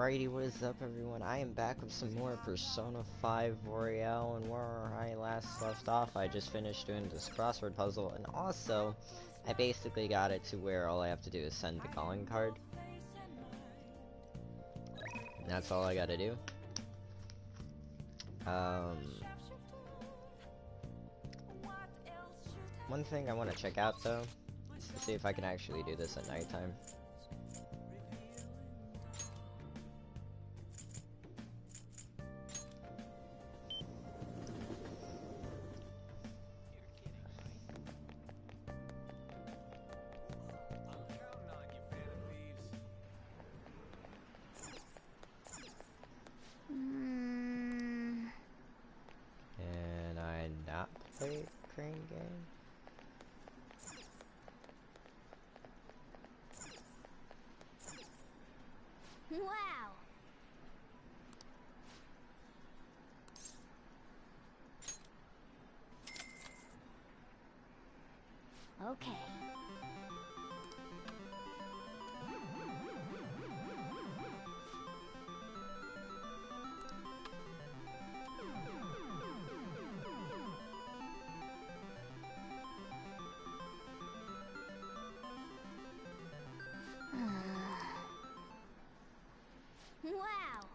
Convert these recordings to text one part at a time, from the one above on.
Alrighty, what is up everyone? I am back with some more Persona 5 Royale, and where I last left off, I just finished doing this crossword puzzle, and also, I basically got it to where all I have to do is send the calling card. And that's all I gotta do. One thing I want to check out though, is to see if I can actually do this at nighttime. Can I not play crane game? Wow. Okay. Wow.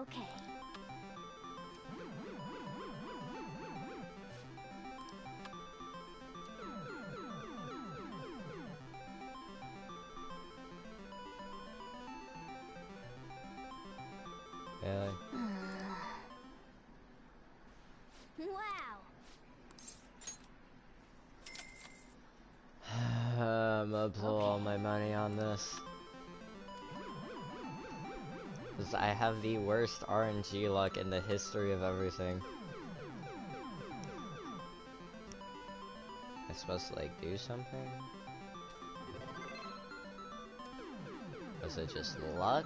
Okay. Really? Wow. I'm gonna blow all my money on this. Because I have the worst RNG luck in the history of everything. I'm supposed to like do something? Was it just luck?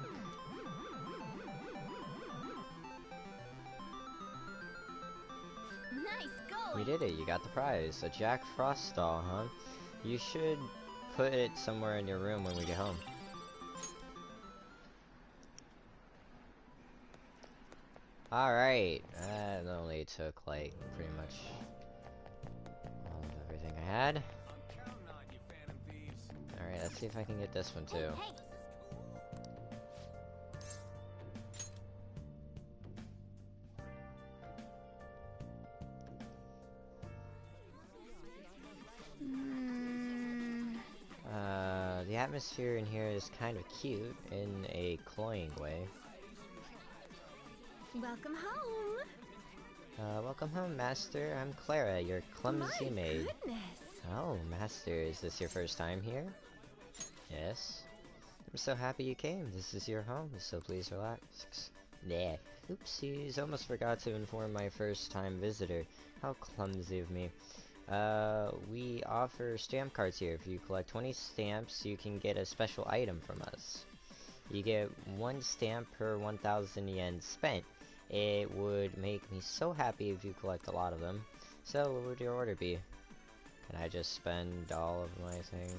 Nice going. You did it, you got the prize. A Jack Frost doll, huh? You should put it somewhere in your room when we get home. Alright, that only took like pretty much all of everything I had. Alright, let's see if I can get this one too. Hey. The atmosphere in here is kind of cute in a cloying way. Welcome home. Welcome home, Master. I'm Clara, your clumsy maid. Goodness. Oh, Master, is this your first time here? Yes. I'm so happy you came. This is your home, so please relax. Nah. Oopsies, almost forgot to inform my first-time visitor. How clumsy of me. We offer stamp cards here. If you collect 20 stamps, you can get a special item from us. You get 1 stamp per 1,000 yen spent. It would make me so happy if you collect a lot of them. So, what would your order be? Can I just spend all of my thing?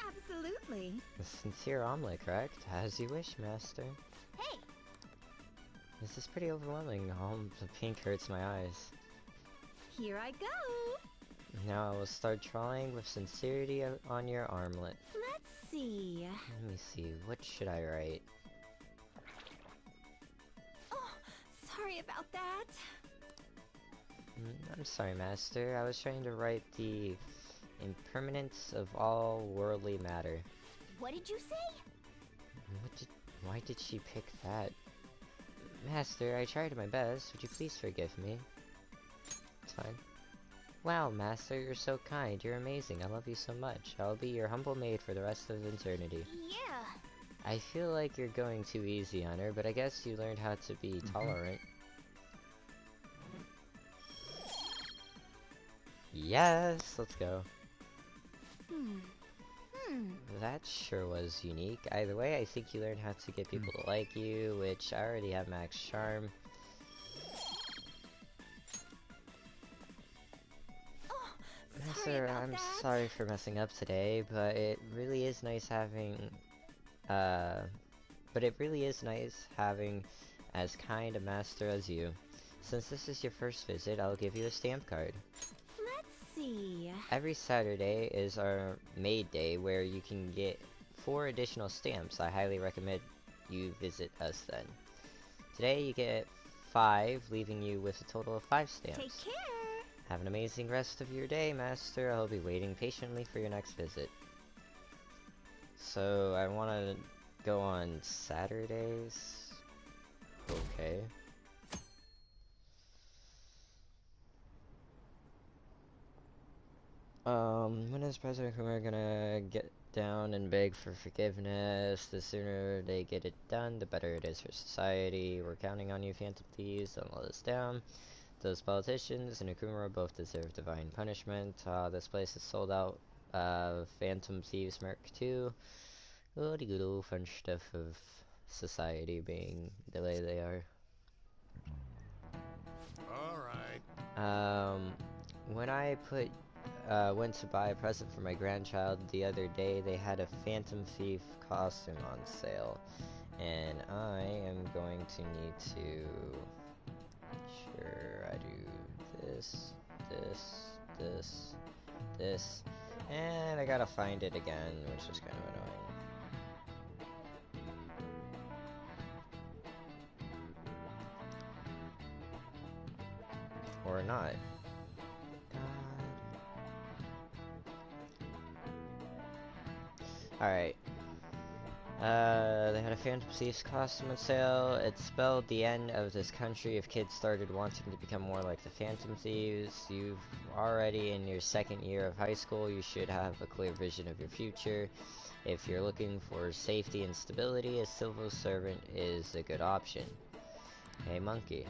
Absolutely. A sincere omelet, correct? As you wish, Master. Hey. This is pretty overwhelming. Oh, the pink hurts my eyes. Here I go. Now I will start drawing with sincerity on your armlet. Let's see. Let me see, what should I write? Oh, sorry about that. I'm sorry, Master. I was trying to write the impermanence of all worldly matter. What did you say? Why did she pick that? Master, I tried my best. Would you please forgive me? It's fine. Wow, Master, you're so kind. You're amazing. I love you so much. I'll be your humble maid for the rest of eternity. Yeah. I feel like you're going too easy on her, but I guess you learned how to be tolerant. Yes, let's go. That sure was unique. Either way, I think you learned how to get people to like you, which I already have max charm. Sorry about I'm that. sorry for messing up today, but it really is nice having, uh, as kind a master as you. Since this is your first visit, I'll give you a stamp card. Let's see. Every Saturday is our maid day where you can get 4 additional stamps. I highly recommend you visit us then. Today you get 5, leaving you with a total of 5 stamps. Take care. Have an amazing rest of your day, Master. I'll be waiting patiently for your next visit. So, I want to go on Saturdays? Okay. When is President Kumar gonna get down and beg for forgiveness? The sooner they get it done, the better it is for society. We're counting on you, Phantom Thieves. Don't let us down. Those politicians and Akumura both deserve divine punishment. This place is sold out. Phantom Thieves Mark II. Goody good old fun stuff of society being the way they are. Alright. When I went to buy a present for my grandchild the other day, they had a Phantom Thief costume on sale. And I am going to need to... Sure, I do this, this, and I gotta find it again, which is kind of annoying. Or not. Alright. They had a Phantom Thief's costume on sale. It spelled the end of this country if kids started wanting to become more like the Phantom Thieves. You've already in your 2nd year of high school. You should have a clear vision of your future. If you're looking for safety and stability, a civil servant is a good option. Hey, monkey.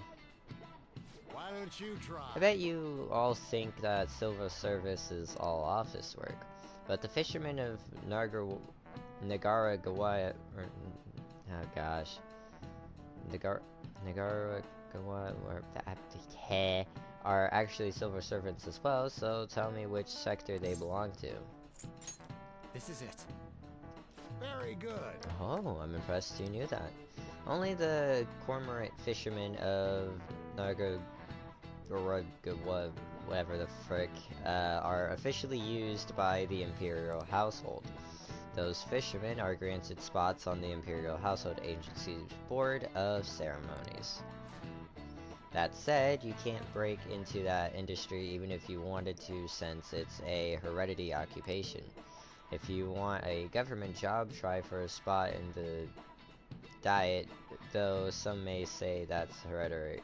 Why don't you try? I bet you all think that civil service is all office work, but the fishermen of Nagaragawa, or oh gosh, Nagaragawa, are actually civil servants as well. So tell me which sector they belong to. This is it. Very good. Oh, I'm impressed you knew that. Only the cormorant fishermen of Nagaragawa, whatever the frick, are officially used by the Imperial Household. Those fishermen are granted spots on the Imperial Household Agency's Board of Ceremonies. That said, you can't break into that industry even if you wanted to, since it's a heredity occupation. If you want a government job, try for a spot in the Diet, though some may say that's hereditary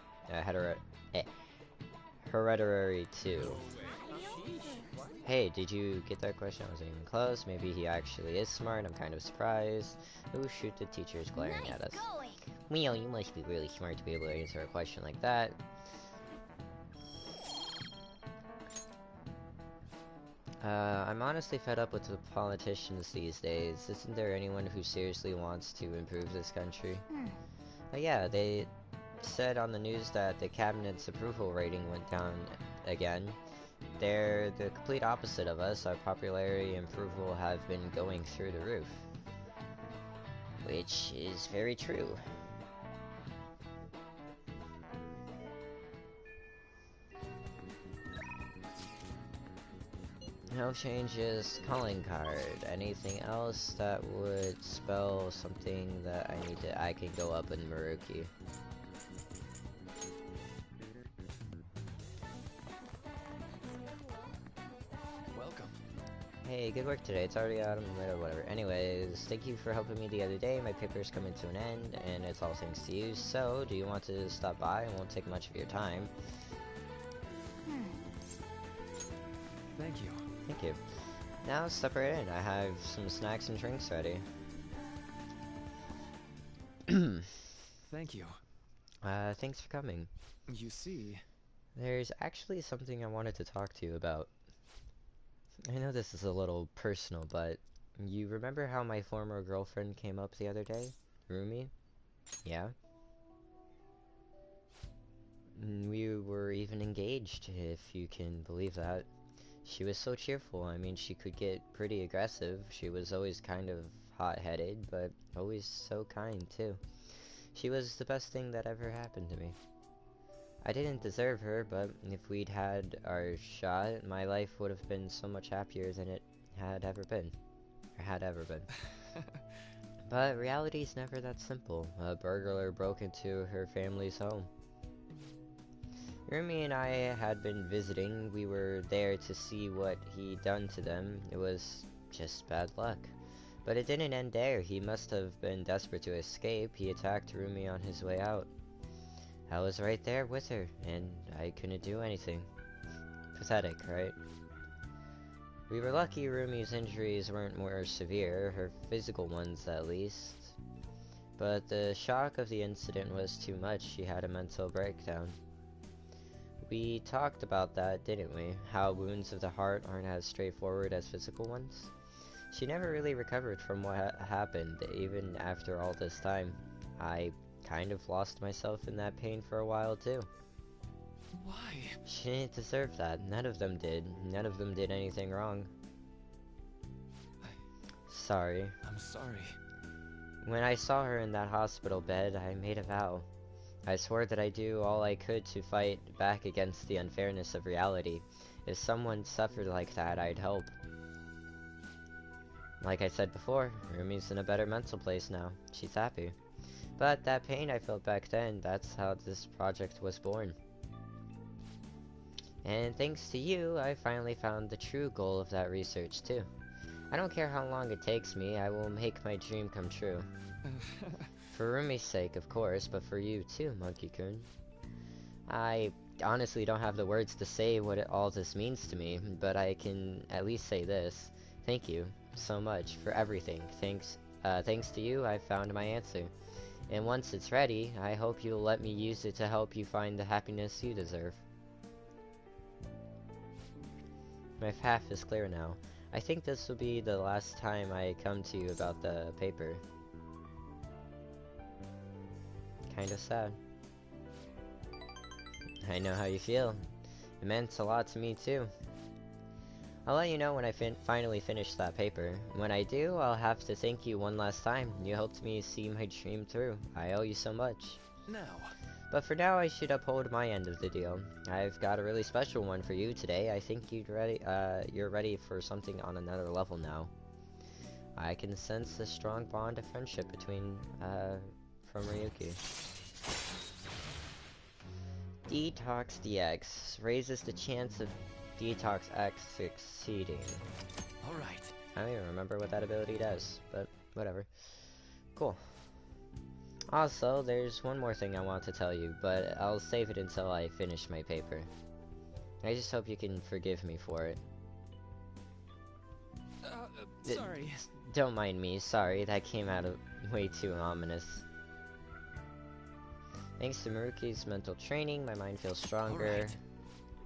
too. Hey, did you get that question? I wasn't even close. Maybe he actually is smart. I'm kind of surprised. Oh shoot, the teacher is glaring at us. Mio, you must be really smart to be able to answer a question like that. I'm honestly fed up with the politicians these days. Isn't there anyone who seriously wants to improve this country? But yeah, they said on the news that the cabinet's approval rating went down again. They're the complete opposite of us. Our popularity and approval have been going through the roof. Which is very true. No changes. Calling card. Anything else that would spell something that I can go up in Maruki. Welcome. Hey, good work today. It's already out of my or whatever. Anyways, thank you for helping me the other day. My paper's coming to an end, and it's all thanks to you. So, do you want to stop by? It won't take much of your time. Thank you. Thank you. Now, step right in. I have some snacks and drinks ready. Thank you. Thanks for coming. You see... There's actually something I wanted to talk to you about. I know this is a little personal, but You remember how my former girlfriend came up the other day? Rumi? Yeah? We were even engaged, if you can believe that. She was so cheerful. I mean, she could get pretty aggressive. She was always kind of hot-headed, but always so kind, too. She was the best thing that ever happened to me. I didn't deserve her, but if we'd had our shot, my life would have been so much happier than it had ever been. Or had ever been. But reality's never that simple. A burglar broke into her family's home. Rumi and I had been visiting. We were there to see what he'd done to them. It was just bad luck. But it didn't end there. He must have been desperate to escape. He attacked Rumi on his way out. I was right there with her, and I couldn't do anything. Pathetic, right? We were lucky Rumi's injuries weren't more severe, her physical ones at least. But the shock of the incident was too much. She had a mental breakdown. We talked about that, didn't we? How wounds of the heart aren't as straightforward as physical ones. She never really recovered from what happened, even after all this time. I kind of lost myself in that pain for a while, too. Why? She didn't deserve that. None of them did. None of them did anything wrong. Sorry. I'm sorry. When I saw her in that hospital bed, I made a vow. I swore that I'd do all I could to fight back against the unfairness of reality. If someone suffered like that, I'd help. Like I said before, Rumi's in a better mental place now. She's happy. But that pain I felt back then, that's how this project was born. And thanks to you, I finally found the true goal of that research, too. I don't care how long it takes me, I will make my dream come true. For Rumi's sake, of course, but for you too, Monkey-kun. I honestly don't have the words to say what all this means to me, but I can at least say this. Thank you so much for everything. Thanks to you, I found my answer. And once it's ready, I hope you'll let me use it to help you find the happiness you deserve. My path is clear now. I think this will be the last time I come to you about the paper. Kinda sad. I know how you feel. It meant a lot to me too. I'll let you know when I finally finish that paper. When I do, I'll have to thank you one last time. You helped me see my dream through. I owe you so much. Now. But for now, I should uphold my end of the deal. I've got a really special one for you today. I think you're ready for something on another level now. I can sense a strong bond of friendship between, from Ryuki. Detox DX raises the chance of Detox X succeeding. Alright. I don't even remember what that ability does, but whatever. Cool. Also, there's one more thing I want to tell you, but I'll save it until I finish my paper. I just hope you can forgive me for it. Sorry. Don't mind me, sorry, that came out of way too ominous. Thanks to Maruki's mental training, my mind feels stronger. Right.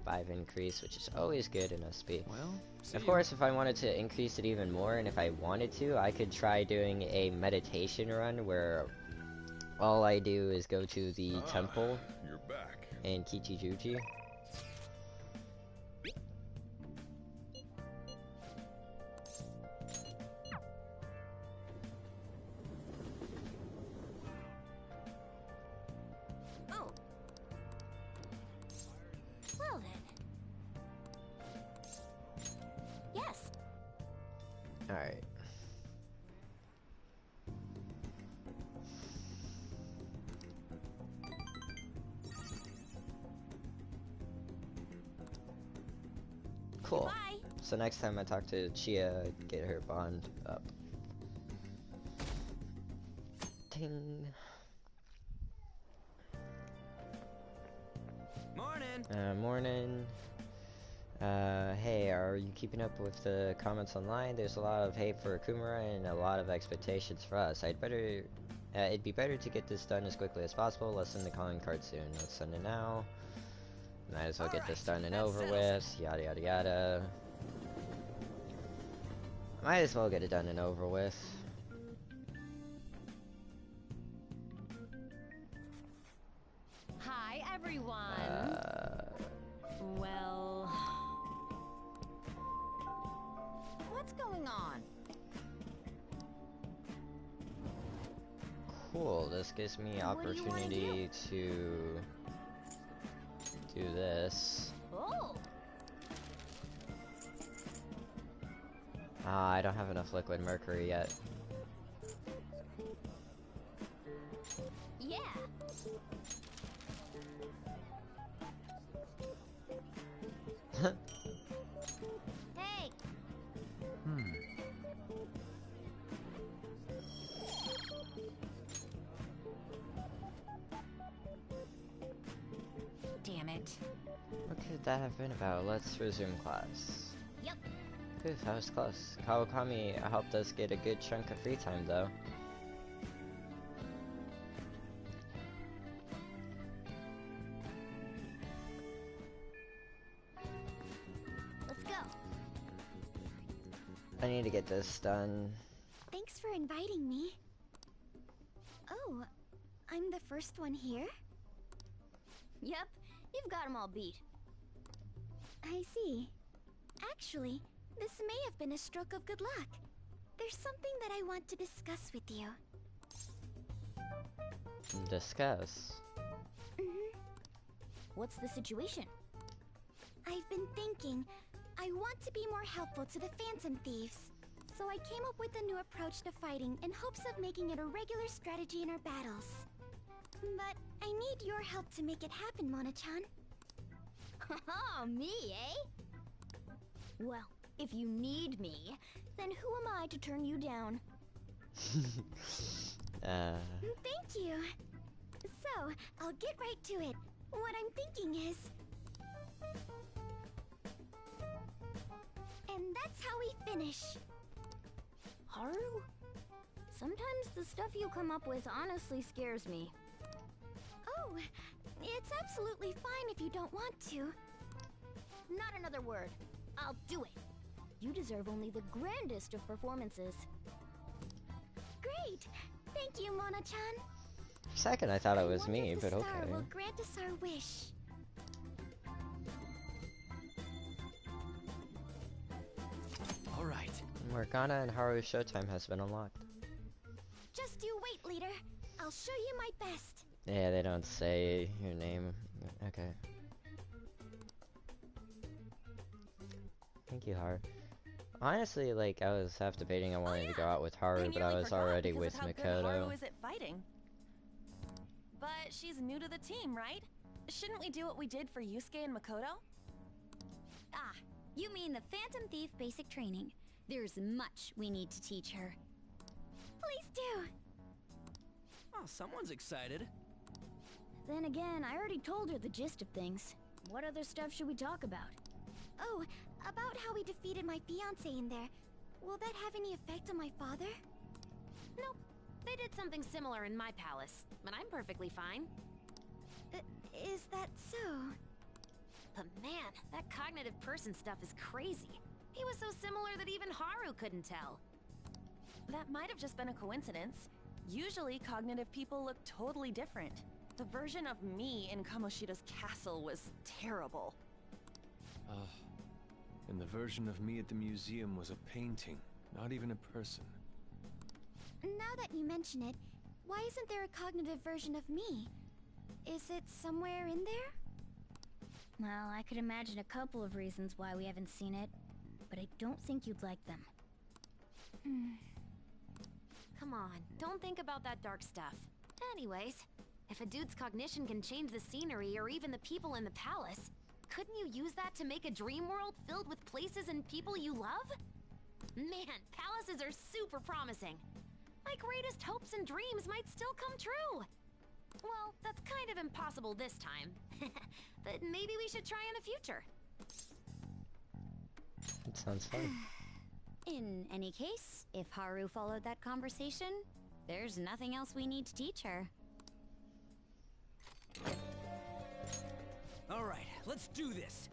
5 increase, which is always good in SP. Well, Of course, if I wanted to increase it even more, and if I wanted to, I could try doing a meditation run where all I do is go to the temple You're back. in Kichijuji. Oh. Well then. Yes. Alright. Cool. Goodbye. So next time I talk to Chia, get her bond up. Ting. Morning. Morning. Hey, are you keeping up with the comments online? There's a lot of hate for Akumura and a lot of expectations for us. It'd be better to get this done as quickly as possible. Let's send the calling card soon. Let's send it now. Might as well get this done and over with. Yada yada yada. Might as well get it done and over with. Hi, everyone. Well, what's going on? Cool, this gives me What do you wanna opportunity to do this. Oh, Ah, I don't have enough liquid mercury yet. yeah. Hey, damn it. What could that have been about? Let's resume class. Yep. Oof, that was close. Kawakami helped us get a good chunk of free time, though. Let's go. I need to get this done. Thanks for inviting me. Oh, I'm the first one here? Yep, you've got 'em all beat. I see. Actually, this may have been a stroke of good luck. There's something that I want to discuss with you. Discuss. What's the situation? I've been thinking, I want to be more helpful to the Phantom Thieves. So I came up with a new approach to fighting in hopes of making it a regular strategy in our battles. But I need your help to make it happen, Mona-chan. Oh, me, eh? Well, if you need me, then who am I to turn you down? Thank you. So, I'll get right to it. What I'm thinking is... And that's how we finish. Haru? Sometimes the stuff you come up with honestly scares me. Oh, it's absolutely fine if you don't want to. Not another word. I'll do it. You deserve only the grandest of performances. Great! Thank you, Mona-chan. For a second I thought it was me, wonder if the but star okay. will grant us our wish. All right. Morgana and Haru's showtime has been unlocked. Just you wait, leader. I'll show you my best. Yeah, they don't say your name. Okay. Thank you, Haru. Honestly, like, I was half debating I wanted to go out with Haru, but I was already with Makoto. Haru is at fighting. But she's new to the team, right? Shouldn't we do what we did for Yusuke and Makoto? Ah, you mean the Phantom Thief basic training. There's much we need to teach her. Please do. Oh, someone's excited. Then again, I already told her the gist of things. What other stuff should we talk about? Oh, about how we defeated my fiancé in there. Will that have any effect on my father? Nope. They did something similar in my palace, but I'm perfectly fine. Is that so? But man, that cognitive person stuff is crazy. He was so similar that even Haru couldn't tell. That might have just been a coincidence. Usually, cognitive people look totally different. The version of me in Kamoshida's castle was terrible. And the version of me at the museum was a painting, not even a person. Now that you mention it, why isn't there a cognitive version of me? Is it somewhere in there? Well, I could imagine a couple of reasons why we haven't seen it, but I don't think you'd like them. Come on, don't think about that dark stuff. Anyways, if a dude's cognition can change the scenery or even the people in the palace, couldn't you use that to make a dream world filled with places and people you love? Man, palaces are super promising. My greatest hopes and dreams might still come true. Well, that's kind of impossible this time. But maybe we should try in the future. It sounds fun. In any case, if Haru followed that conversation, there's nothing else we need to teach her. All right, let's do this.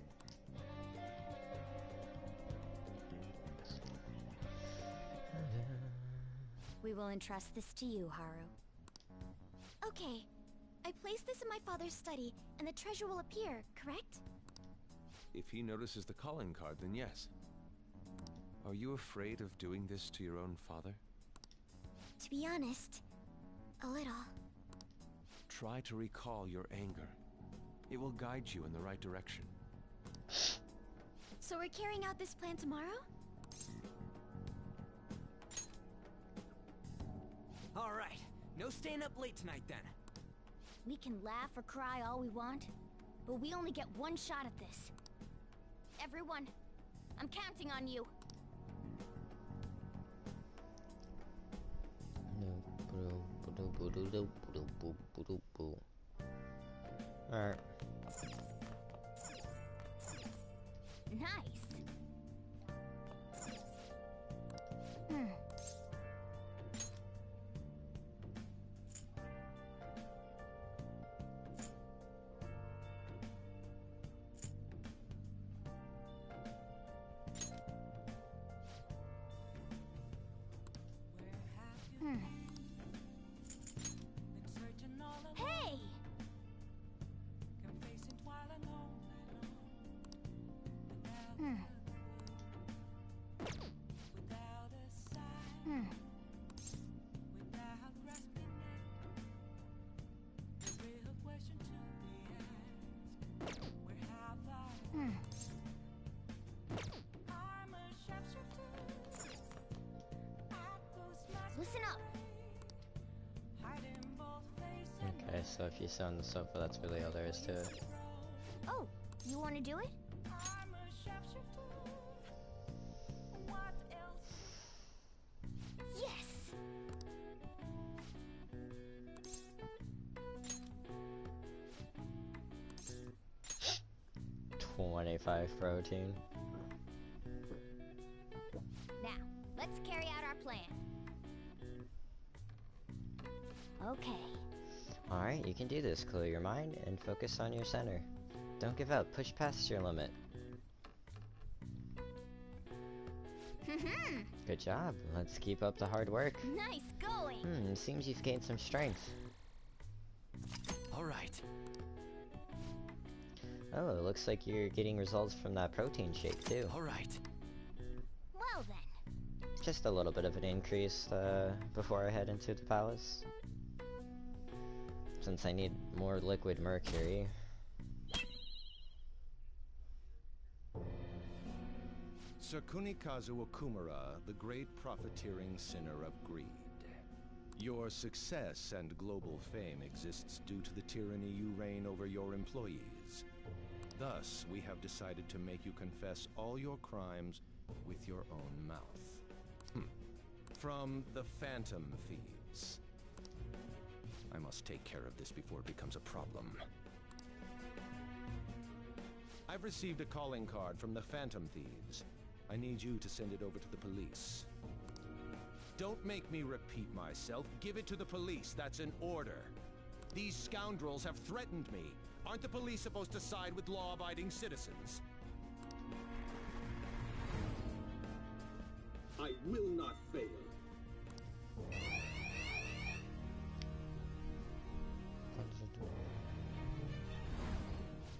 We will entrust this to you, Haru. Okay. I place this in my father's study, and the treasure will appear, correct? If he notices the calling card, then yes. Are you afraid of doing this to your own father? To be honest, a little. Try to recall your anger. It will guide you in the right direction. So we're carrying out this plan tomorrow? All right. No staying up late tonight then. We can laugh or cry all we want, but we only get one shot at this. Everyone, I'm counting on you. Alright. Nice. Hmm. Hey! Listen up. Okay, so if you sit on the sofa, that's really all there is to it. Oh, you want to do it? Yes! 25 protein. Now, let's carry out our plan. Okay. Alright, you can do this. Clear your mind and focus on your center. Don't give up. Push past your limit. Good job. Let's keep up the hard work. Nice going! Seems you've gained some strength. All right. Oh, it looks like you're getting results from that protein shake too. All right. Well then. Just a little bit of an increase before I head into the palace. Since I need more liquid mercury. Sir Kunikazu Okumura, the great profiteering sinner of greed. Your success and global fame exists due to the tyranny you reign over your employees. Thus, we have decided to make you confess all your crimes with your own mouth. From the Phantom Thieves. I must take care of this before it becomes a problem. I've received a calling card from the Phantom Thieves. I need you to send it over to the police. Don't make me repeat myself. Give it to the police. That's an order. These scoundrels have threatened me. Aren't the police supposed to side with law-abiding citizens? I will not fail.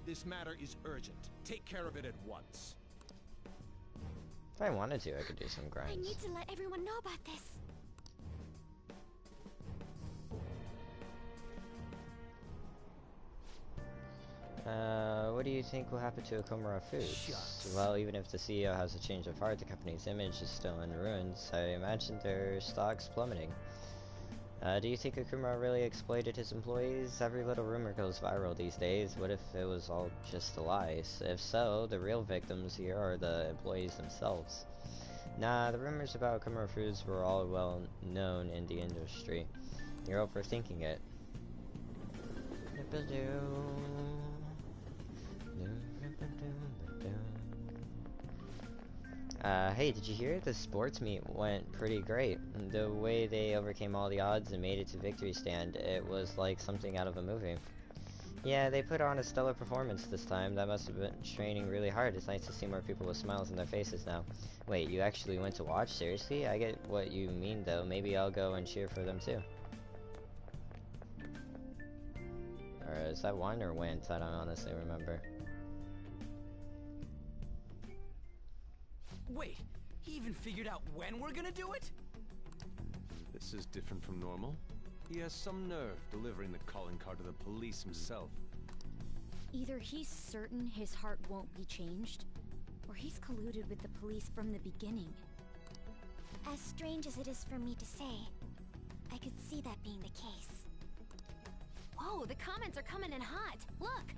This matter is urgent. Take care of it at once. If I wanted to, I could do some I grinds. need to let everyone know about this. What do you think will happen to Okumura Foods? Shucks. Well, even if the CEO has a change of heart, the company's image is still in ruins. I imagine their stock's plummeting. Do you think Okumura really exploited his employees? Every little rumor goes viral these days. What if it was all just a lie? If so, the real victims here are the employees themselves. Nah, the rumors about Okumura Foods were all well known in the industry. You're overthinking it. Hey, did you hear? The sports meet went pretty great. The way they overcame all the odds and made it to victory stand, it was like something out of a movie. Yeah, they put on a stellar performance this time. That must have been training really hard. It's nice to see more people with smiles on their faces now. Wait, you actually went to watch? Seriously? I get what you mean though. Maybe I'll go and cheer for them too. Or is that won or went? I don't honestly remember. Wait, he even figured out when we're gonna do it? This is different from normal. He has some nerve delivering the calling card to the police himself. Either he's certain his heart won't be changed, or he's colluded with the police from the beginning. As strange as it is for me to say, I could see that being the case. Whoa, the comments are coming in hot. Look!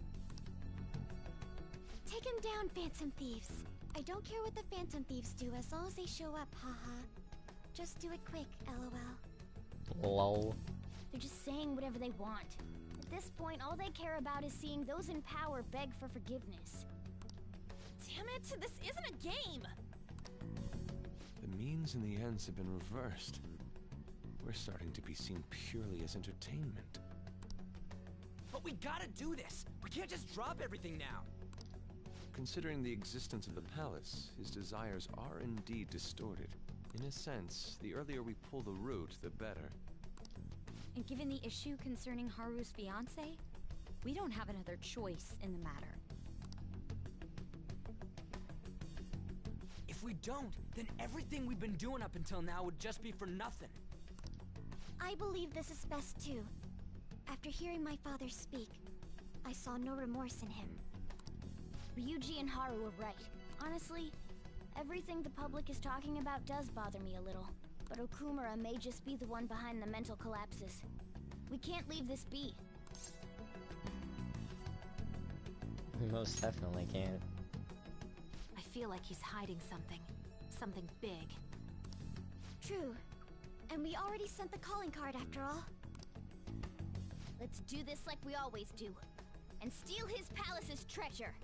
Take him down, Phantom Thieves. I don't care what the Phantom Thieves do as long as they show up, haha. Just do it quick, lol. Lol. They're just saying whatever they want. At this point, all they care about is seeing those in power beg for forgiveness. Damn it, this isn't a game! The means and the ends have been reversed. We're starting to be seen purely as entertainment. But we gotta do this! We can't just drop everything now! Considering the existence of the palace, his desires are indeed distorted. In a sense, the earlier we pull the root, the better. And given the issue concerning Haru's fiancé, we don't have another choice in the matter. If we don't, then everything we've been doing up until now would just be for nothing. I believe this is best too. After hearing my father speak, I saw no remorse in him. Ryuji and Haru were right. Honestly, everything the public is talking about does bother me a little. But Okumura may just be the one behind the mental collapses. We can't leave this be. We most definitely can't. I feel like he's hiding something. Something big. True. And we already sent the calling card after all. Let's do this like we always do. And steal his palace's treasure.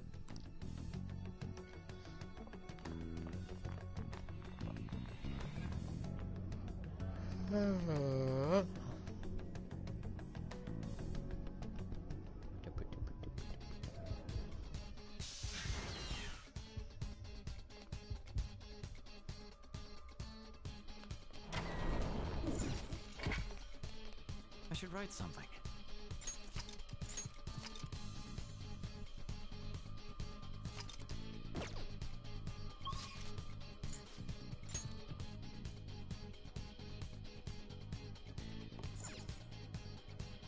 I should write something.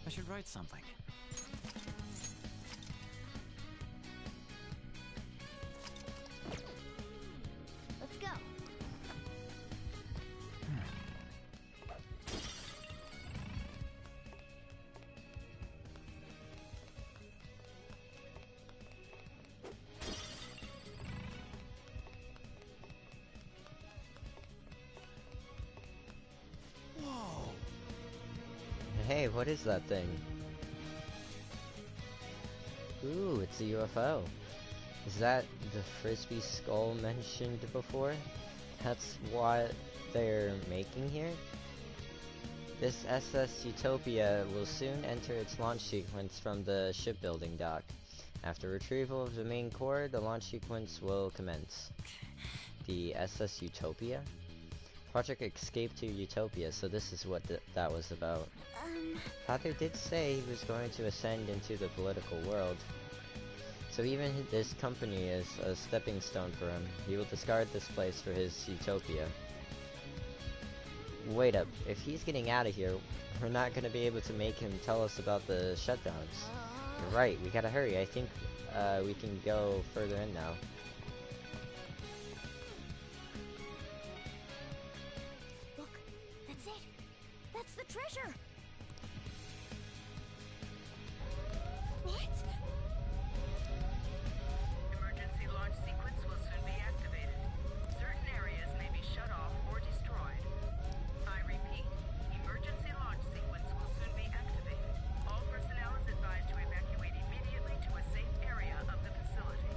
I should write something. Let's go. Hey, what is that thing? Ooh, it's a UFO. Is that the Frisbee skull mentioned before? That's what they're making here? This SS Utopia will soon enter its launch sequence from the shipbuilding dock. After retrieval of the main core, the launch sequence will commence. The SS Utopia? Project Escape to Utopia, so this is what that was about. Father did say he was going to ascend into the political world. So even this company is a stepping stone for him. He will discard this place for his utopia. Wait up, if he's getting out of here, we're not going to be able to make him tell us about the shutdowns. You're right, we gotta hurry. I think we can go further in now. Look, that's it. That's the treasure. What? Emergency launch sequence will soon be activated. Certain areas may be shut off or destroyed. I repeat, emergency launch sequence will soon be activated. All personnel is advised to evacuate immediately to a safe area of the facility.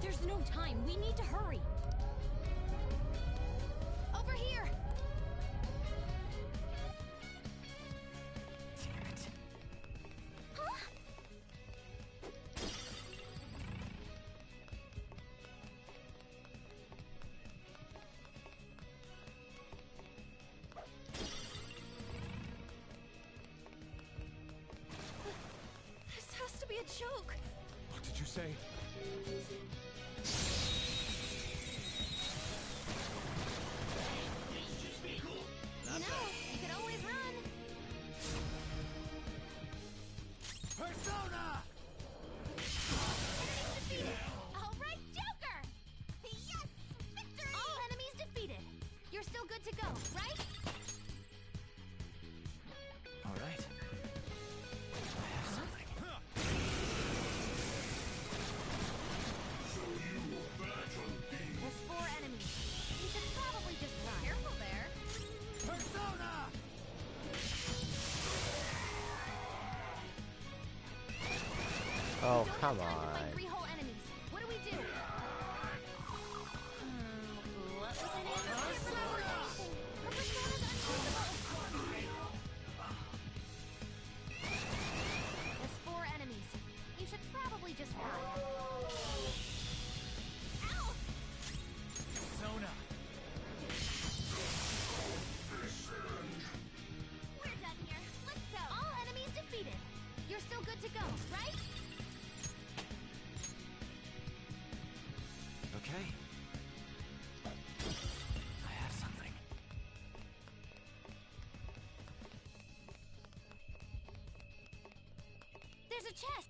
There's no time. We need to hurry. Over here. Damn it. Huh? This has to be a joke. What did you say? You know, you could always run. Persona! All right, Joker! Yes! Victory! All enemies defeated. You're still good to go, right? All right. I have something. There's 4 enemies. You should probably just run. Careful there. Persona! Oh, We don't come have time to fight on. 3 whole enemies. What do we do? What was her name? Her persona's unusable. There's 4 enemies. You should probably just run. Ow! Persona! We're done here. Let's go. All enemies defeated. You're still good to go, right? Okay. I have something. There's a chest.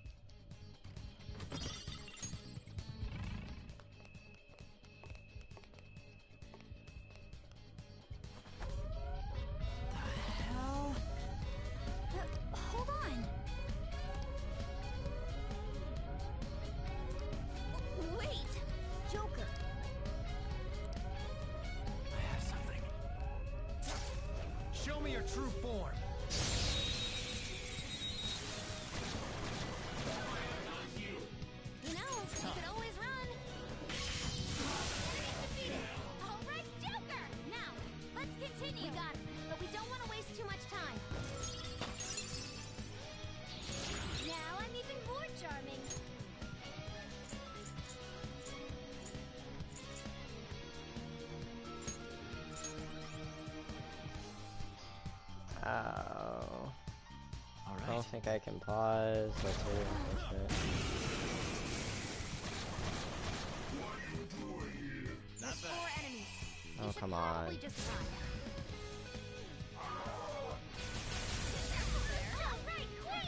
Hell. Hold on. Wait! Joker. I have something. Show me your true form. You know, you could always run. Enemies defeated. All right, Joker. Now, let's continue. We got it, but we don't want to waste too much time. Now I'm even more charming. Oh. All I right. don't think I can pause. That's really unfortunate. There's 4 enemies. You Oh, should come probably on. just run.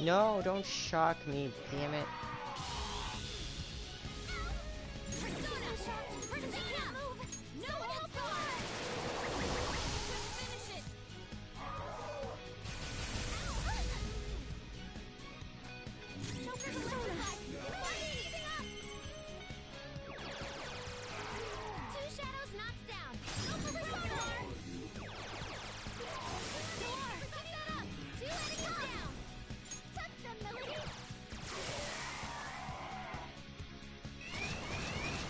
No, don't shock me, damn it. No help gone! Finish it! Joker's electrified! Easing up! 2 shadows knocked down. Go for Persona! Door! Pick that up! 2 enemies down! Took them, Melody!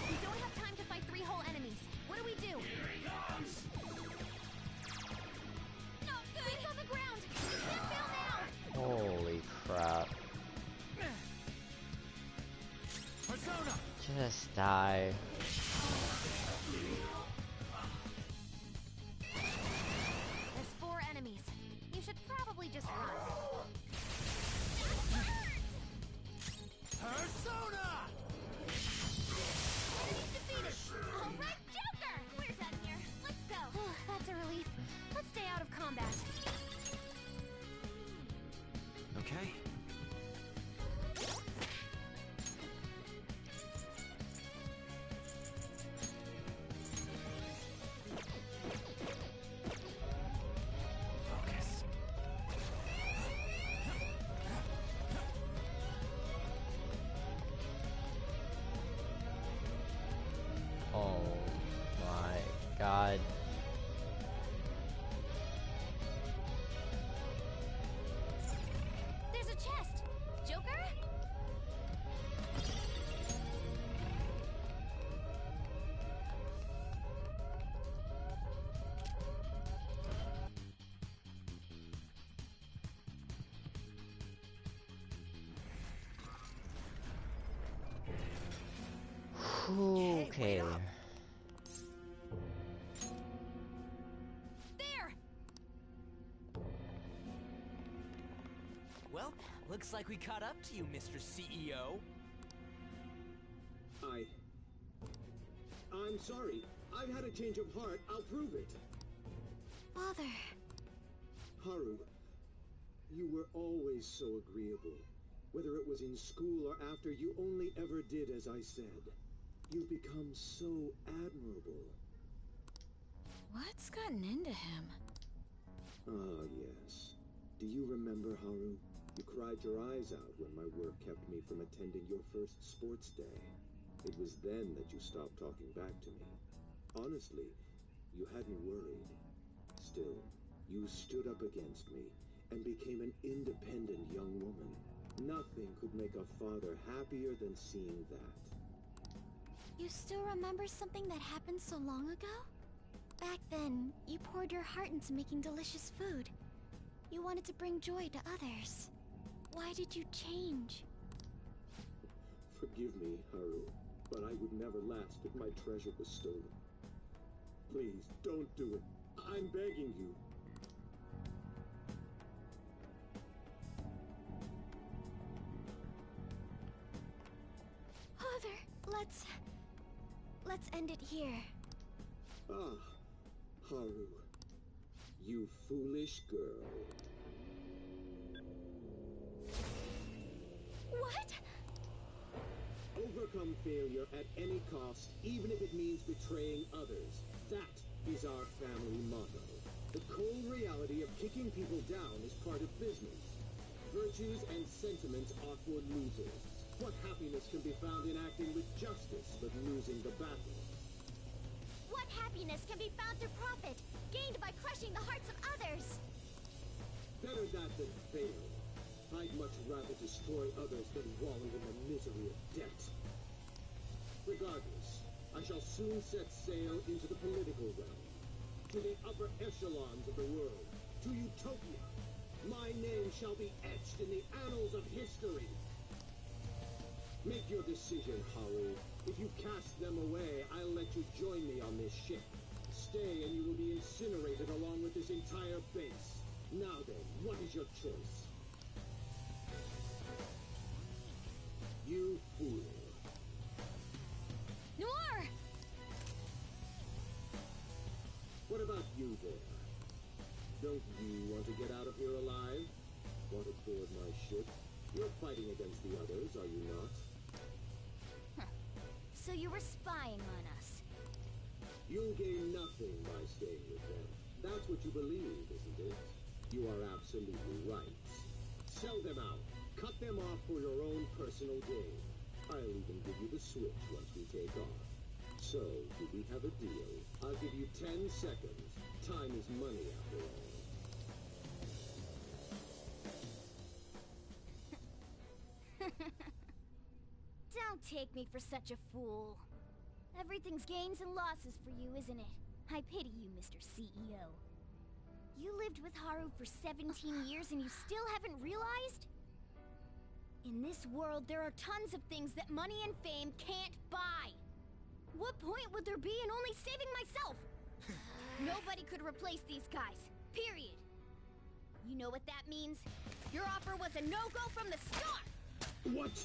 We don't have time to fight 3 whole enemies. What do we do? No good! It's on the ground! We can't fail now! Holy crap. Persona! Just die. There's 4 enemies. You should probably just run. Persona! Enemies defeated! All right, Joker! We're done here. Let's go. That's a relief. Let's stay out of combat. Okay. Focus. Oh my god. There's a chest. Joker? Okay. wait up. There! Well, looks like we caught up to you, Mr. CEO. I'm sorry. I've had a change of heart. I'll prove it. Father. Haru, you were always so agreeable. Whether it was in school or after, you only ever did as I said. You've become so admirable. What's gotten into him? Ah, yes. Do you remember, Haru? You cried your eyes out when my work kept me from attending your first sports day. It was then that you stopped talking back to me. Honestly, you hadn't worried. Still, you stood up against me and became an independent young woman. Nothing could make a father happier than seeing that. You still remember something that happened so long ago? Back then, you poured your heart into making delicious food. You wanted to bring joy to others. Why did you change? Forgive me, Haru, but I would never last if my treasure was stolen. Please, don't do it. I'm begging you. Father, let's end it here. Ah, Haru, you foolish girl. What? Overcome failure at any cost, even if it means betraying others. That is our family motto. The cold reality of kicking people down is part of business. Virtues and sentiments are for losers. What happiness can be found in acting with justice but losing the battle? What happiness can be found through profit, gained by crushing the hearts of others? Better that than fail. I'd much rather destroy others than wallow in the misery of debt. Regardless, I shall soon set sail into the political realm, to the upper echelons of the world, to Utopia. My name shall be etched in the annals of history. Make your decision, Haru. If you cast them away, I'll let you join me on this ship. Stay and you will be incinerated along with this entire base. Now then, what is your choice? You fool. Noir! What about you there? Don't you want to get out of here alive? Want to board my ship? You're fighting against the others, are you not? So you were spying on us. You'll gain nothing by staying with them. That's what you believe, isn't it? You are absolutely right. Sell them out. Cut them off for your own personal gain. I'll even give you the switch once we take off. So, do we have a deal? I'll give you 10 seconds. Time is money after all. Don't take me for such a fool. Everything's gains and losses for you, isn't it? I pity you, Mr. CEO. You lived with Haru for 17 years and you still haven't realized? In this world, there are tons of things that money and fame can't buy. What point would there be in only saving myself? Nobody could replace these guys, period. You know what that means? Your offer was a no-go from the start! What?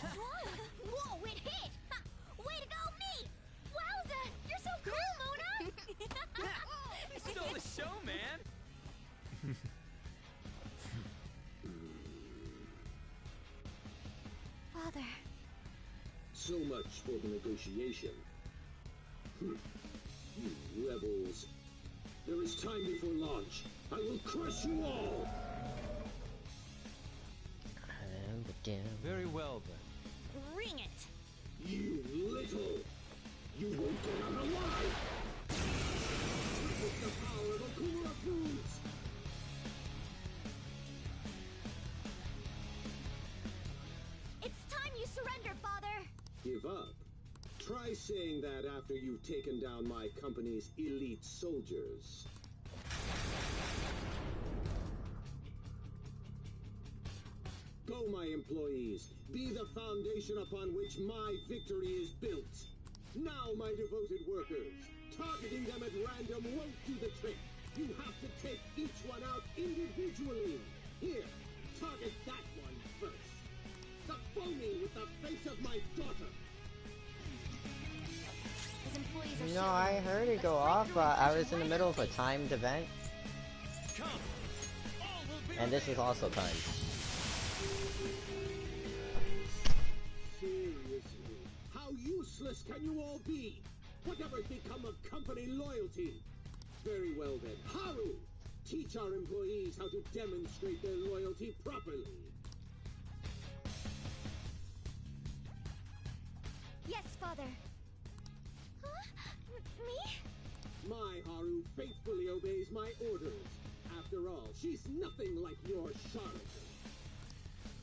Whoa, it hit! Ha, way to go, me! Wowza! You're so cool, Mona! You stole the show, man! Father. So much for the negotiation. You rebels. There is time before launch. I will crush you all! Very well, then. Bring it! You little! You won't get out alive! With the power of Okumura Foods! It's time you surrender, Father! Give up? Try saying that after you've taken down my company's elite soldiers. Go, my employees. Be the foundation upon which my victory is built. Now, my devoted workers, targeting them at random won't do the trick. You have to take each one out individually. Here, target that one first. The phony with the face of my daughter. His employees are No, I heard it go off, but I was in the middle of a timed event. And this is also timed. Seriously, how useless can you all be? Whatever's become of company loyalty? Very well then, Haru! Teach our employees how to demonstrate their loyalty properly. Yes, Father. Huh? Me? My Haru faithfully obeys my orders. After all, she's nothing like your charlatan.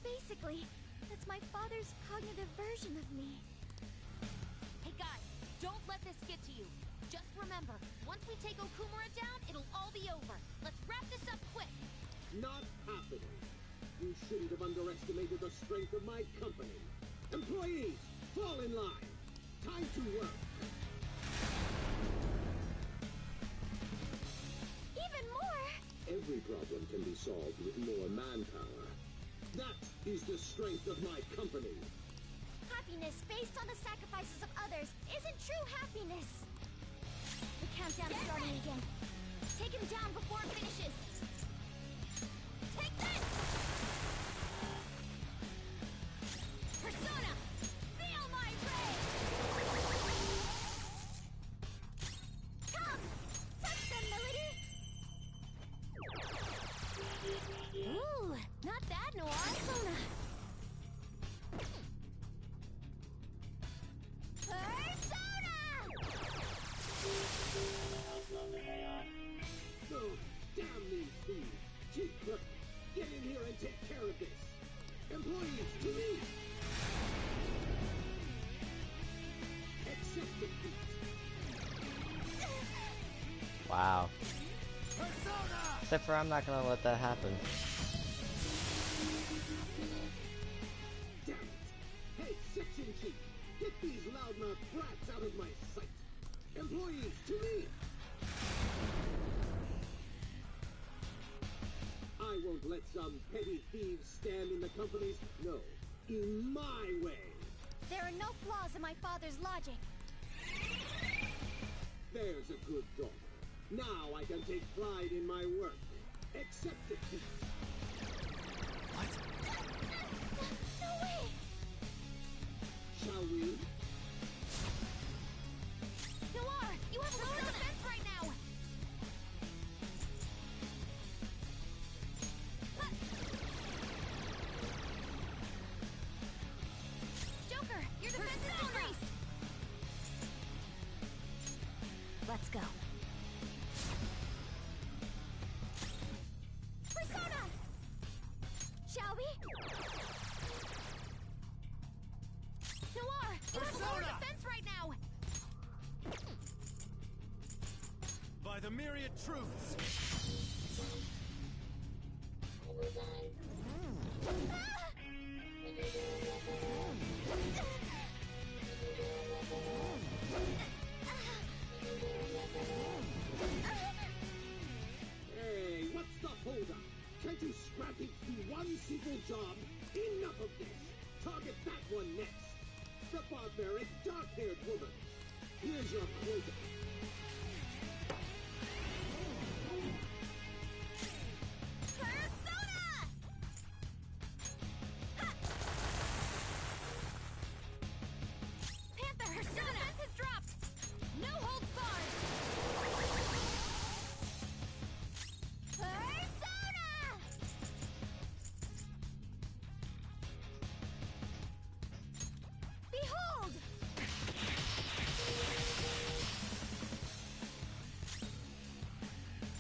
Basically, that's my father's cognitive version of me. Hey guys, don't let this get to you. Just remember, once we take Okumura down, it'll all be over. Let's wrap this up quick. Not happening. You shouldn't have underestimated the strength of my company. Employees, fall in line. Time to work. Even more! Every problem can be solved with more manpower. That is the strength of my company. Happiness based on the sacrifices of others isn't true happiness. The countdown's starting again. Take him down before it finishes. Take this! Persona! Feel my rage! Come! Touch them, Melody! Ooh, not bad, Noir. Persona! Persona! Oh, damn these thieves! Chief Clerk, get in here and take care of this! Employees, to me! Accept defeat! Wow. Persona! Except for I'm not gonna let that happen. Damn it! Hey, Section Chief! Get these loudmouth brats out of my sight! Employees, to me! I won't let some petty thieves stand in the company's... No, in my way! There are no flaws in my father's logic. There's a good daughter. Now I can take pride in my work. Accept defeat. No way! Shall we? Noir, you have lower defense right now. Joker, your defense is increased. Let's go. Persona! Shall we? Noir, you have lower Persona! defense right now. By the myriad truths. Hey, what's the holdup? Can't you scrap it to one simple job? Enough of this! Target that one next! The barbaric, dark-haired woman! Here's your quota. Persona! Panther, your defense has dropped. No holds barred. Persona! Behold!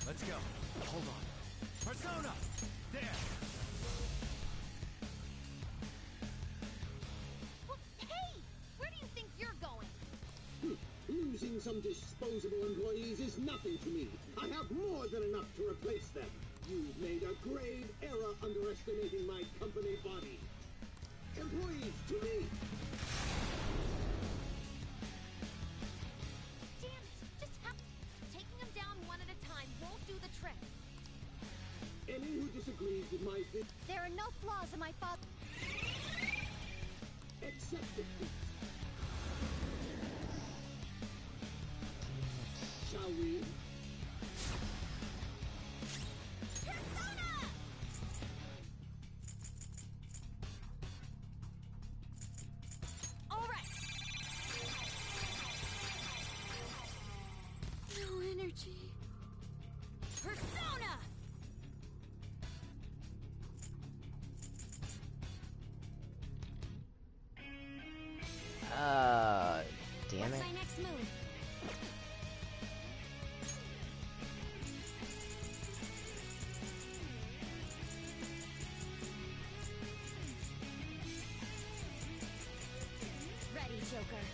Let's go. Hold on. Persona! There! Hey, where do you think you're going? Losing some disposable employees is nothing to me. I have more than enough to replace them. You've made a grave error underestimating my company body. with my There are no flaws in my father. accept defeat. Shall we? All right. No energy. Persona! Damn What's it. my next move? Ready, Joker.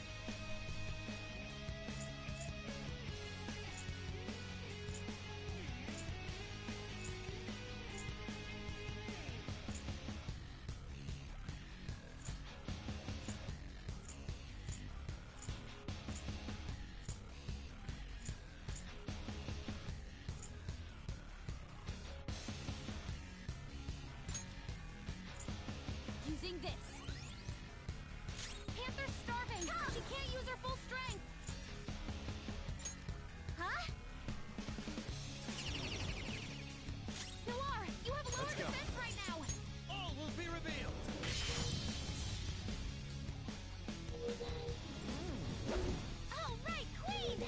Using this. Panther's starving. She can't use her full strength. Huh? Pilar, you have lower Let's go. defense right now. All will be revealed. All right, Queen.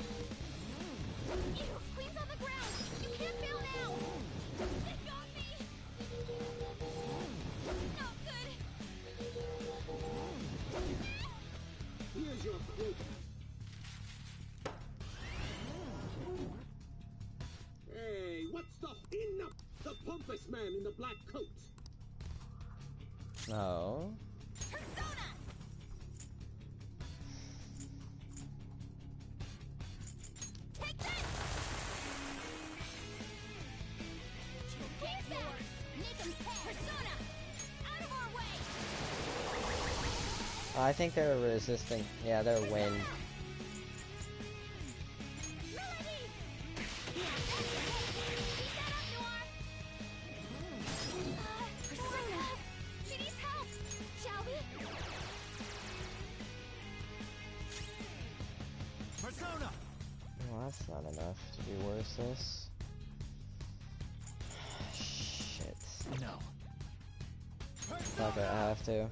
Ew, Queen's on the ground. You can't fail now. They got me. Not good. Here's your quota. Hey, what's the enough? The pompous man in the black coat. Oh. Persona. Take this. Get yours. Make him pay. Persona. Out of our way. I think they're resisting. Yeah, they're wind. Melody. Keep that up, Noir. Persona. She needs help. Shall we? Persona! Well, that's not enough to be worse this. Shit. No. Fuck it, I have to.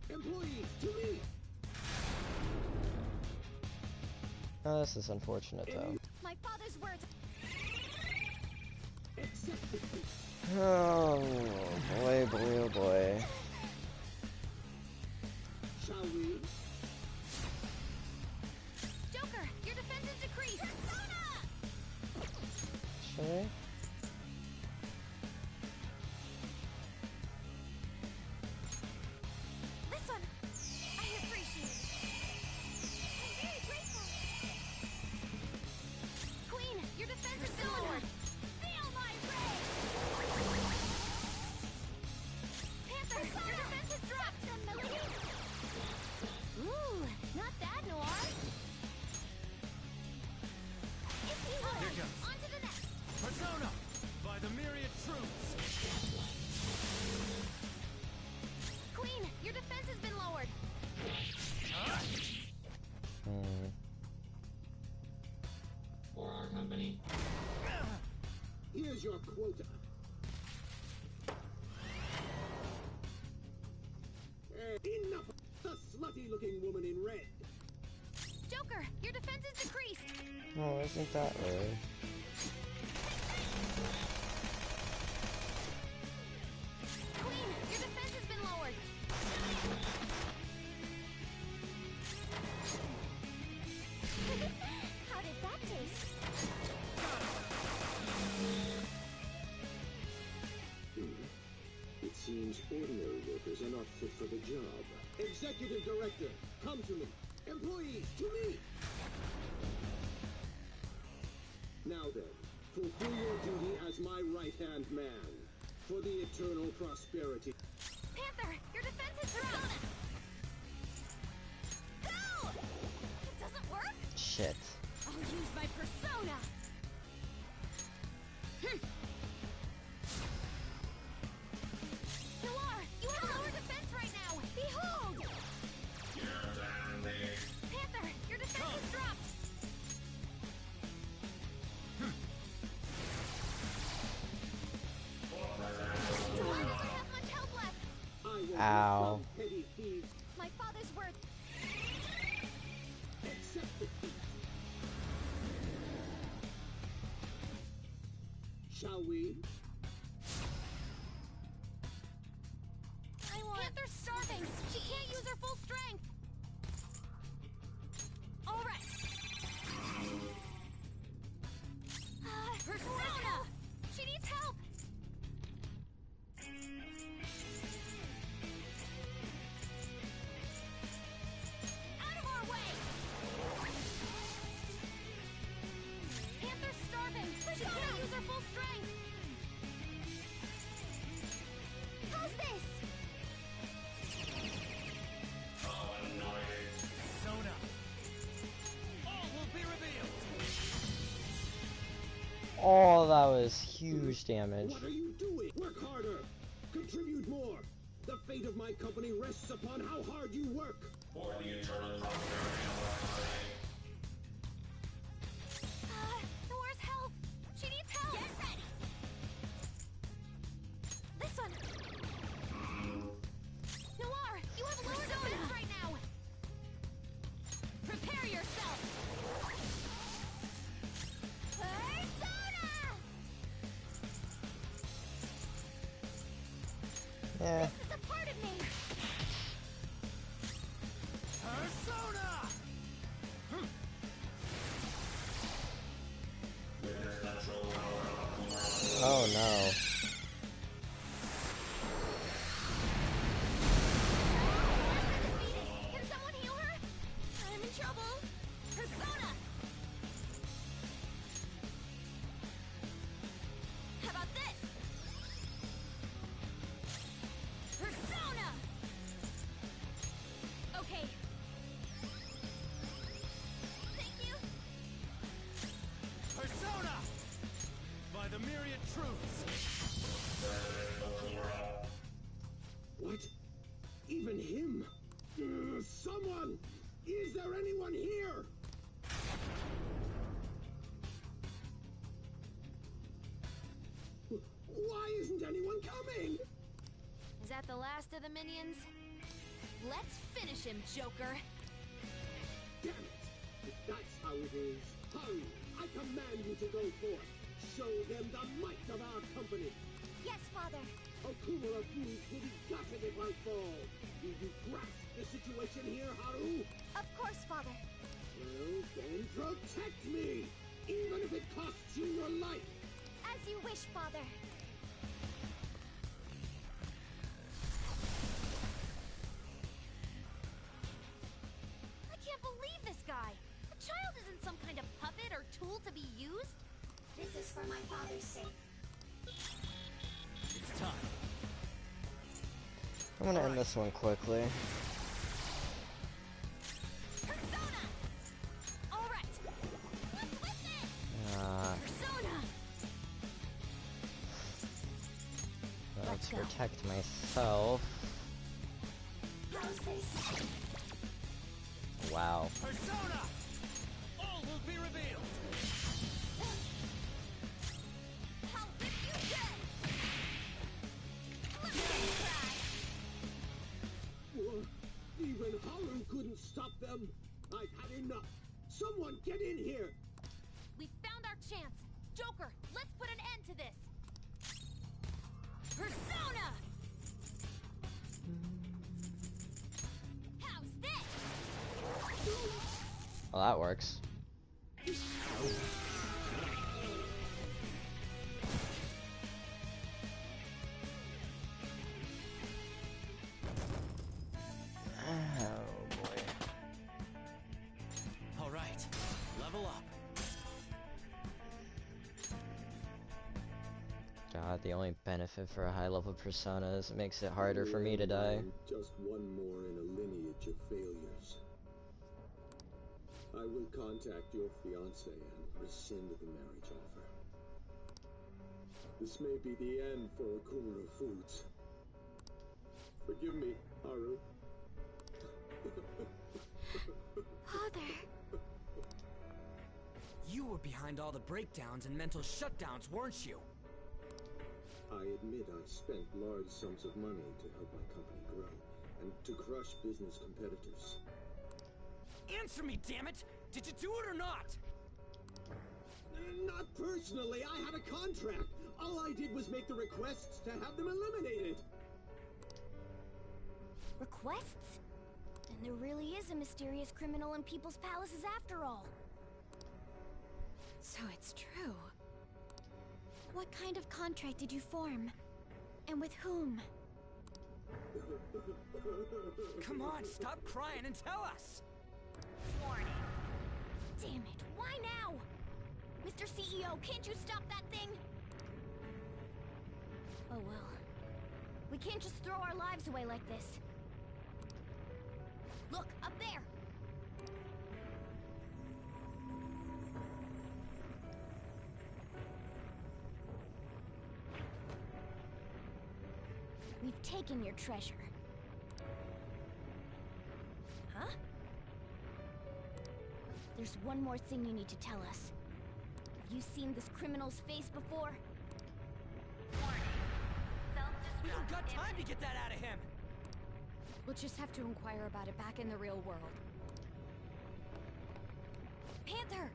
Employees, to me. Oh, this is unfortunate though. My father's words. Accept defeat. Oh boy, boy, oh boy. Shall we? Joker, your defense is decreased. Persona. Should we? This one. I appreciate it. I'm very grateful. Queen, your defense is still lowered. Feel my rage. Panther, your defense has dropped. Melody. Ooh, not bad, Noir. If you would, Here goes. on to the next. Persona! By the myriad troops! Queen, your defense has been lowered. Here's your quota. Enough! The slutty-looking woman in red. Joker, your defense is decreased. Oh, isn't that rude? Queen, your defense has been lowered. How did that taste? It seems ordinary workers are not fit for the job. Executive Director, come to me. Employees, to me! Now then, fulfill your duty as my right-hand man. For the eternal prosperity. Panther, your defense has dropped. Go! It doesn't work? Shit. I'll use my persona. Ow. Petty thieves. My father's word. Accept defeat. Shall we? Panther's starving! She can't use her full strength! Alright! Persona! She needs help! Out of our way! Panther's starving! She can't use her full strength! How's this? Persona. All will be revealed. Oh, that was huge damage. What are you doing? Work harder. Contribute more. The fate of my company rests upon how hard you work. Where's help? She needs help! Get ready! This one! Noir, you have lower defense right now! Prepare yourself! Persona! Yeah. This is a part of me. Persona. Oh no. Can someone heal her? I'm in trouble! Persona! How about this? Persona! Okay. Thank you! Persona. By the myriad truths. What? Even him? Someone! Is there anyone here? Why isn't anyone coming? Is that the last of the minions? Let's finish him, Joker! Damn it! If that's how it is, hurry! I command you to go forth. Show them the might of our company. Yes, father. Okumura Foods will be gutted if I fall. Do you grasp the situation here, Haru? Of course, father. Well, then protect me! Even if it costs you your life! As you wish, father. I can't believe this guy! A child isn't some kind of puppet or tool to be used! This is for my father's sake. It's time. I'm gonna end this one quickly. Persona! Alright! What's with this? Persona! Let's protect myself. How's this? Wow. Persona. All will be revealed. How did you get? Let me try! Even Haru couldn't stop them! I've had enough! Someone get in here! We found our chance! Joker, let's put an end to this! Persona! How's this? Well, that works. Oh boy. All right. Level up. God, the only benefit for a high-level persona is it makes it harder for me to die. Just one more in a lineage of failures. I will contact your fiancé and rescind the marriage offer. This may be the end for Okumura Foods. Forgive me, Haru. Father. You were behind all the breakdowns and mental shutdowns, weren't you? I admit I spent large sums of money to help my company grow, and to crush business competitors. Answer me, damn it! Did you do it or not? Not personally, I had a contract. All I did was make the requests to have them eliminated. Requests? Then there really is a mysterious criminal in people's palaces after all. So it's true. What kind of contract did you form? And with whom? Come on, stop crying and tell us! Warning. Damn it, why now? Mr. CEO, can't you stop that thing? Oh well. We can't just throw our lives away like this. Look, up there! We've taken your treasure. Huh? There's one more thing you need to tell us. Have you seen this criminal's face before? Warning. We don't Self-destruct. got time to get that out of him! We'll just have to inquire about it back in the real world. Panther!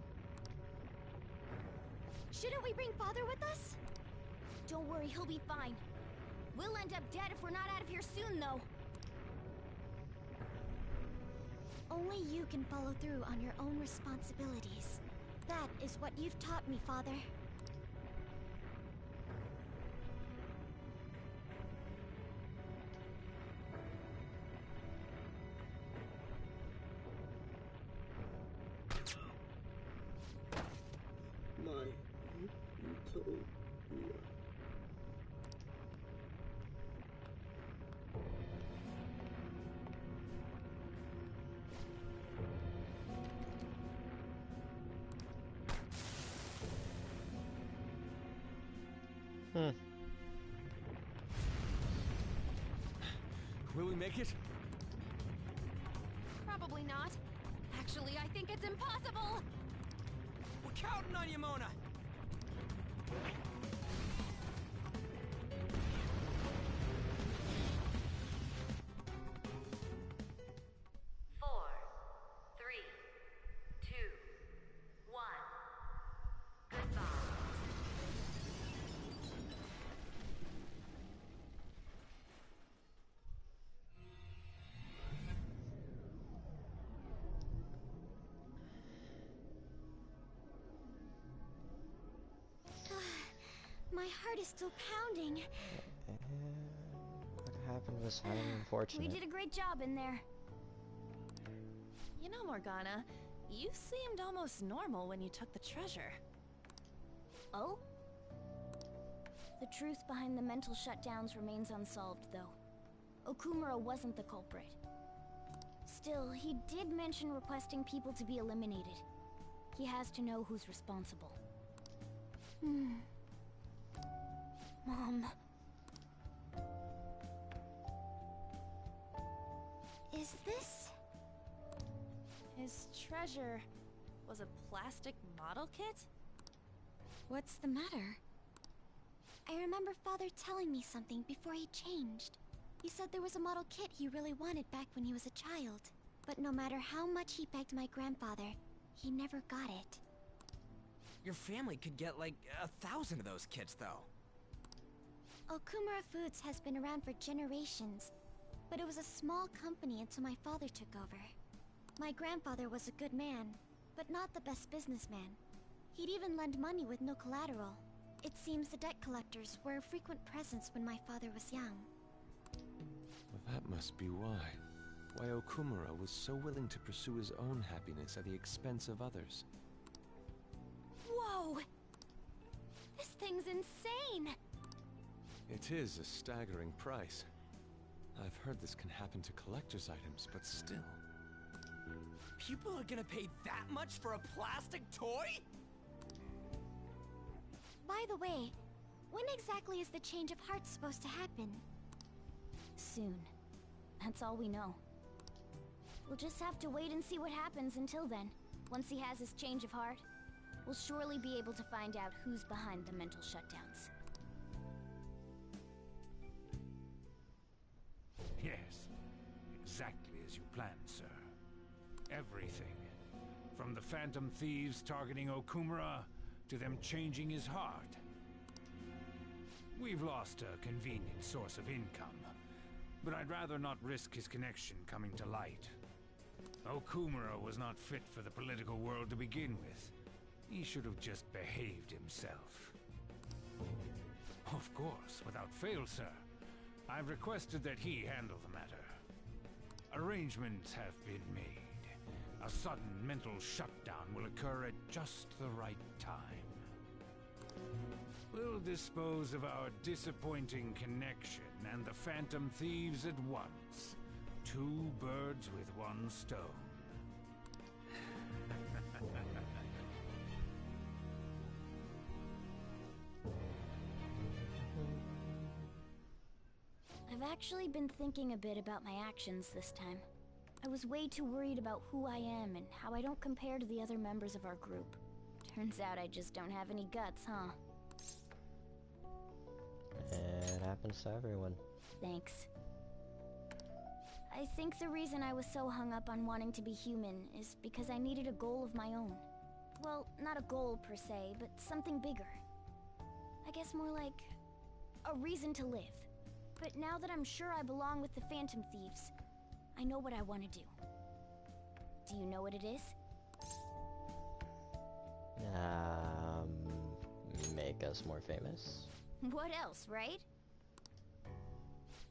Shouldn't we bring Father with us? Don't worry, he'll be fine. We'll end up dead if we're not out of here soon, though. Only you can follow through on your own responsibilities. That is what you've taught me, Father. My utopia. Will we make it? Probably not. Actually, I think it's impossible! We're counting on you, Mona! Four, three, two, one. Goodbye. My heart is still pounding. And what happened was highly unfortunate. We did a great job in there. You know, Morgana, you seemed almost normal when you took the treasure. Oh? The truth behind the mental shutdowns remains unsolved, though. Okumura wasn't the culprit. Still, he did mention requesting people to be eliminated. He has to know who's responsible. Mom. Is this... His treasure was a plastic model kit? What's the matter? I remember Father telling me something before he changed. He said there was a model kit he really wanted back when he was a child. But no matter how much he begged my grandfather, he never got it. Your family could get like 1,000 of those kits, though. Okumura Foods has been around for generations, but it was a small company until my father took over. My grandfather was a good man, but not the best businessman. He'd even lend money with no collateral. It seems the debt collectors were a frequent presence when my father was young. Well, that must be why. Why Okumura was so willing to pursue his own happiness at the expense of others. Whoa! This thing's insane! It is a staggering price. I've heard this can happen to collector's items, but still. People are gonna pay that much for a plastic toy? By the way, when exactly is the change of heart supposed to happen? Soon. That's all we know. We'll just have to wait and see what happens until then. Once he has his change of heart, we'll surely be able to find out who's behind the mental shutdowns. exactly as you planned, sir. Everything. From the Phantom Thieves targeting Okumura, to them changing his heart. We've lost a convenient source of income, but I'd rather not risk his connection coming to light. Okumura was not fit for the political world to begin with. He should have just behaved himself. Of course, without fail, sir. I've requested that he handle the matter. Arrangements have been made. A sudden mental shutdown will occur at just the right time. We'll dispose of our disappointing connection and the Phantom Thieves at once. 2 birds with 1 stone. I've actually been thinking a bit about my actions this time. I was way too worried about who I am and how I don't compare to the other members of our group. Turns out I just don't have any guts, huh? It happens to everyone. Thanks. I think the reason I was so hung up on wanting to be human is because I needed a goal of my own. Well, not a goal per se, but something bigger. I guess more like a reason to live. But now that I'm sure I belong with the Phantom Thieves, I know what I want to do. Do you know what it is? Make us more famous? What else, right?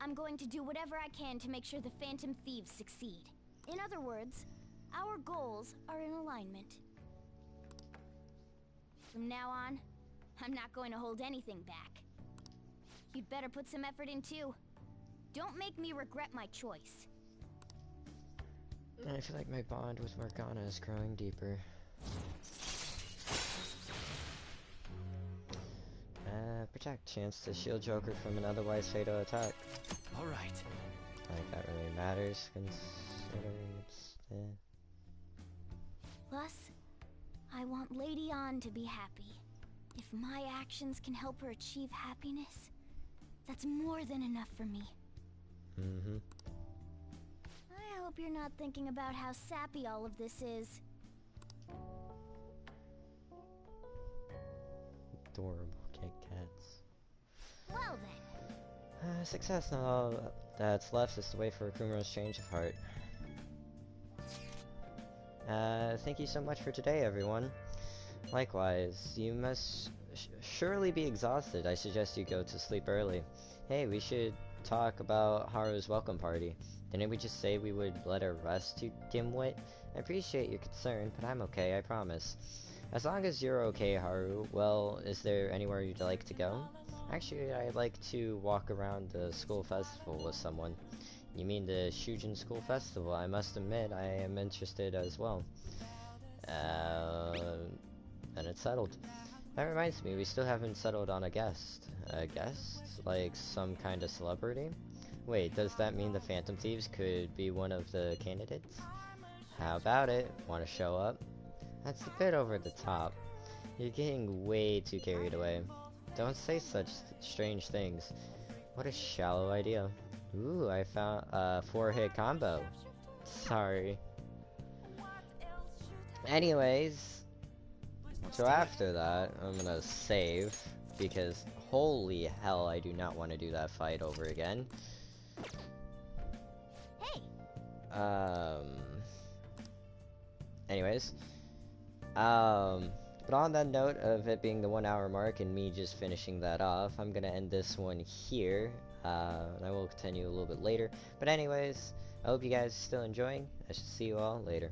I'm going to do whatever I can to make sure the Phantom Thieves succeed. In other words, our goals are in alignment. From now on, I'm not going to hold anything back. You'd better put some effort in too. Don't make me regret my choice. I feel like my bond with Morgana is growing deeper. Protect. Chance to shield Joker from an otherwise fatal attack. Alright. Like that really matters, considering it's dead. Plus, I want Lady An to be happy. If my actions can help her achieve happiness, that's more than enough for me. Mm-hmm. I hope you're not thinking about how sappy all of this is. Adorable Kit Kats. Well then. Success. Now all that's left is to wait for Okumura's change of heart. Thank you so much for today, everyone. Likewise, you must surely be exhausted. I suggest you go to sleep early. Hey, we should talk about Haru's welcome party. Didn't we just say we would let her rest, you dimwit? I appreciate your concern, but I'm okay, I promise. As long as you're okay, Haru. Well, is there anywhere you'd like to go? Actually, I'd like to walk around the school festival with someone. You mean the Shujin School Festival? I must admit, I am interested as well. And it's settled. That reminds me, we still haven't settled on a guest. A guest? Like some kind of celebrity? Wait, does that mean the Phantom Thieves could be one of the candidates? How about it? Want to show up? That's a bit over the top. You're getting way too carried away. Don't say such strange things. What a shallow idea. Ooh, I found a 4-hit combo. Sorry. Anyways, so after that, I'm gonna save, because holy hell, I do not want to do that fight over again. Hey. Anyways, but on that note of it being the 1 hour mark and me just finishing that off, I'm gonna end this one here. And I will continue a little bit later. But anyways, I hope you guys are still enjoying. I shall see you all later.